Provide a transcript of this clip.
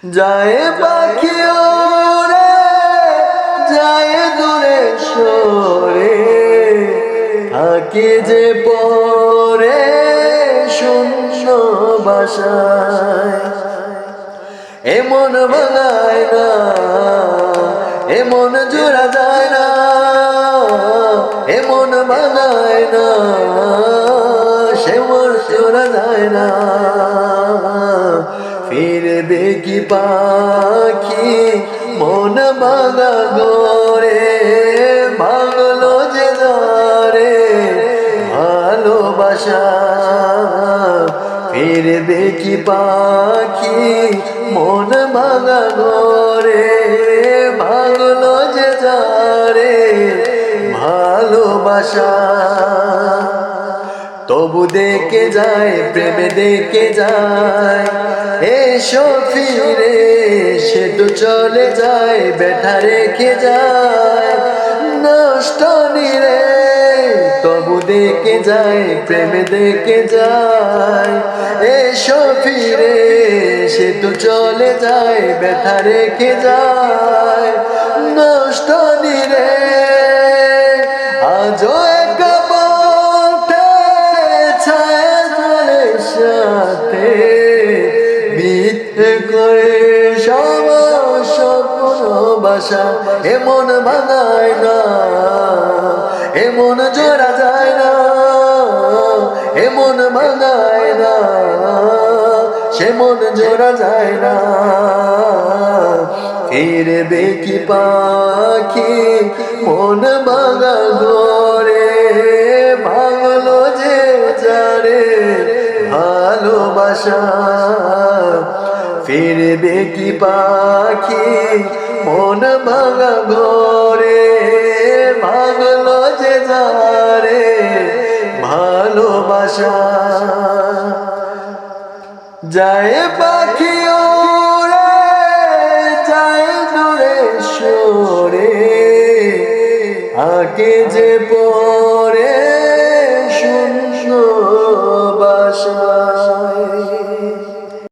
যায় পাখি ওরে যায় দূরে সরে, থাকে যে পরে শূন্য বাসায়। এমন বানায় না, এমন জোড়া যায় না, এমন বানায় না, সেমন জোড়া যায় না। ফিরবে কি পাখি মন ভাঙা ঘরে, ভাঙলো যে ধরে ভালোবাসা। ফিরবে কি পাখি মন ভাঙা ঘরে, ভাঙলো যে ধরে ভালোবাসা। তবু দেখে যায় প্রেমে দেখে যায়, এসো ফিরে সে তো চলে যায় ব্যথা রেখে যায় নষ্ট নিরে। তবু দেখে যায় প্রেমে দেখে যায়, এসো ফিরে সে তো চলে যায় ব্যথা রেখে যায় নষ্ট নিরে। আজও সাথে মিথ্যে করে সব স্বপ্ন বাসা। এমন ভাঙায় না, এমন জোড়া যায় না, এমন ভাঙায় না, সেমন জোড়া যায় না। ফিরবে কি পাখি মন ভাঙা ঘরে, ভাঙলো যে যারে ভালোবাসা। ফিরবে কি পাখি মন ভাঙা ঘরে, ভাঙলো যে যারে ভালোবাসা। যায় পাখি ওরে যায় দূরে সরে, আগে যে পরে শূন্য